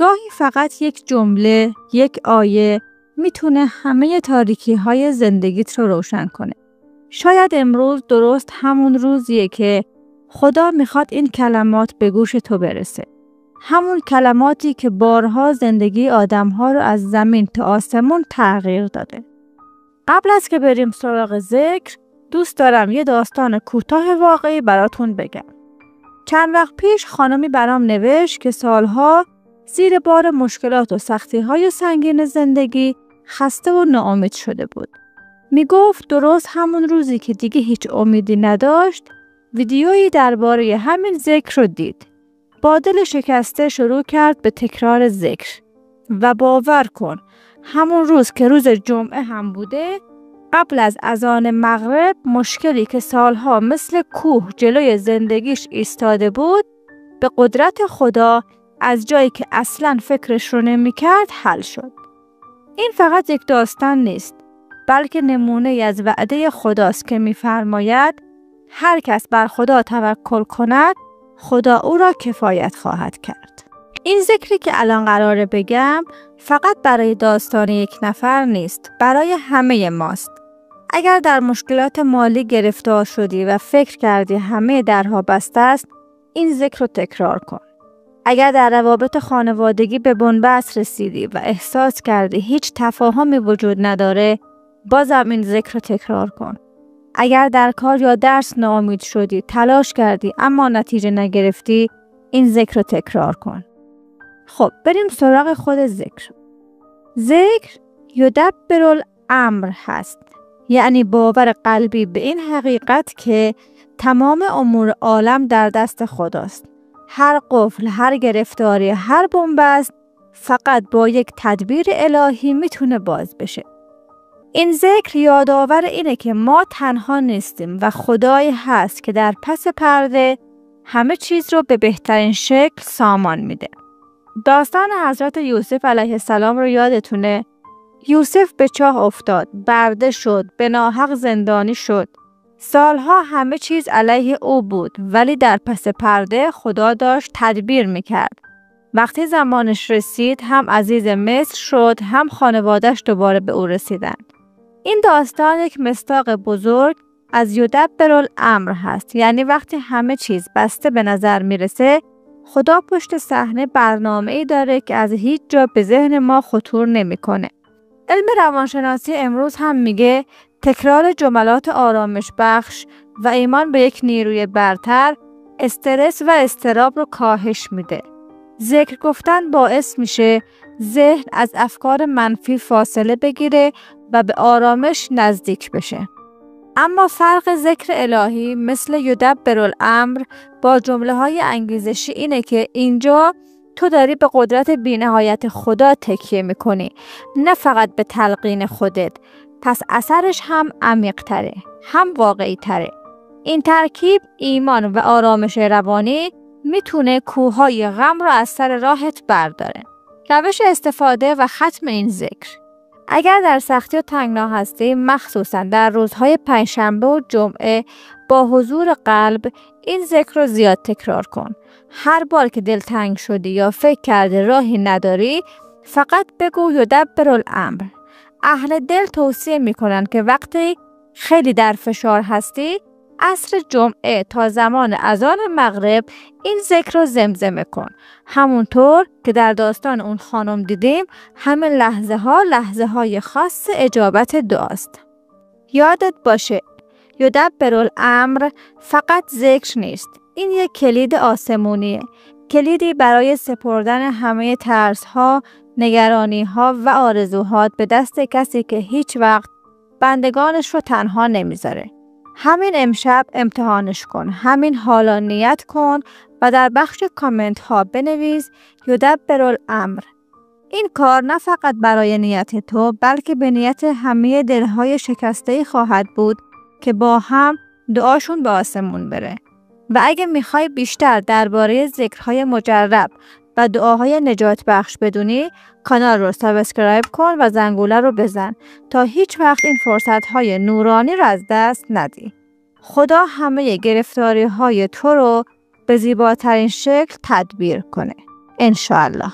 گاهی فقط یک جمله، یک آیه میتونه همه تاریکی‌های زندگیت رو روشن کنه. شاید امروز درست همون روزیه که خدا میخواد این کلمات به گوش تو برسه. همون کلماتی که بارها زندگی آدم‌ها رو از زمین تا آسمون تغییر داده. قبل از که بریم سراغ ذکر، دوست دارم یه داستان کوتاه واقعی براتون بگم. چند وقت پیش خانمی برام نوشت که سالها زیر بار مشکلات و سختی‌های سنگین زندگی خسته و ناامید شده بود. میگفت درست همون روزی که دیگه هیچ امیدی نداشت، ویدیویی درباره همین ذکر رو دید. با دل شکسته شروع کرد به تکرار ذکر و باور کن همون روز که روز جمعه هم بوده، قبل از اذان مغرب مشکلی که سالها مثل کوه جلوی زندگیش ایستاده بود، به قدرت خدا از جایی که اصلاً فکرش رو نمی‌کرد حل شد. این فقط یک داستان نیست، بلکه نمونه از وعده خداست که می‌فرماید هر کس بر خدا توکل کند، خدا او را کفایت خواهد کرد. این ذکری که الان قراره بگم فقط برای داستان یک نفر نیست، برای همه ماست. اگر در مشکلات مالی گرفتار شدی و فکر کردی همه درها بسته است، این ذکر رو تکرار کن. اگر در روابط خانوادگی به بنبست رسیدی و احساس کردی هیچ تفاهمی وجود نداره، بازم این ذکر رو تکرار کن. اگر در کار یا درس ناامید شدی، تلاش کردی اما نتیجه نگرفتی، این ذکر رو تکرار کن. خب بریم سراغ خود ذکر. ذکر یدبر الامر هست، یعنی باور قلبی به این حقیقت که تمام امور عالم در دست خداست. هر قفل، هر گرفتاری، هر بنبست فقط با یک تدبیر الهی میتونه باز بشه. این ذکر یادآور اینه که ما تنها نیستیم و خدایی هست که در پس پرده همه چیز رو به بهترین شکل سامان میده. داستان حضرت یوسف علیه السلام رو یادتونه؟ یوسف به چاه افتاد، برده شد، به ناحق زندانی شد. سالها همه چیز علیه او بود، ولی در پس پرده خدا داشت تدبیر میکرد. وقتی زمانش رسید هم عزیز مصر شد، هم خانواده‌اش دوباره به او رسیدن. این داستان یک مصداق بزرگ از یدبر الامر هست، یعنی وقتی همه چیز بسته به نظر میرسه، خدا پشت صحنه برنامه‌ای داره که از هیچ جا به ذهن ما خطور نمیکنه. علم روانشناسی امروز هم میگه تکرار جملات آرامش بخش و ایمان به یک نیروی برتر استرس و اضطراب رو کاهش میده. ذکر گفتن باعث میشه ذهن از افکار منفی فاصله بگیره و به آرامش نزدیک بشه. اما فرق ذکر الهی مثل یدبر الامر با جمله‌های انگیزشی اینه که اینجا تو داری به قدرت بی‌نهایت خدا تکیه میکنی، نه فقط به تلقین خودت. پس اثرش هم عمیق‌تره، هم واقعی‌تره. این ترکیب ایمان و آرامش روانی میتونه کوههای غم رو از سر راهت برداره. روش استفاده و ختم این ذکر: اگر در سختی و تنگنا هستی، مخصوصا در روزهای پنجشنبه و جمعه، با حضور قلب این ذکر رو زیاد تکرار کن. هر بار که دلتنگ شدی یا فکر کرده راهی نداری، فقط بگو یدبر الامر. اهل دل توصیه میکنن که وقتی خیلی در فشار هستی، عصر جمعه تا زمان اذان مغرب این ذکر رو زمزمه کن. همونطور که در داستان اون خانم دیدیم، همه لحظه های خاص اجابت دعاست. یادت باشه یدبر الامر فقط ذکر نیست، این یک کلید آسمونیه، کلیدی برای سپردن همه ترس‌ها، نگرانی‌ها و آرزوهات به دست کسی که هیچ وقت بندگانش رو تنها نمیذاره. همین امشب امتحانش کن، همین حالا نیت کن و در بخش کامنت ها بنویس یدبر الامر. این کار نه فقط برای نیت تو، بلکه به نیت همه دلهای شکسته خواهد بود که با هم دعاشون به آسمون بره. و اگه میخوای بیشتر درباره ذکرهای مجرب و دعاهای نجات بخش بدونی، کانال رو سابسکرایب کن و زنگوله رو بزن تا هیچ وقت این فرصتهای نورانی رو از دست ندی. خدا همه گرفتاری های تو رو به زیباترین شکل تدبیر کنه. انشاءالله.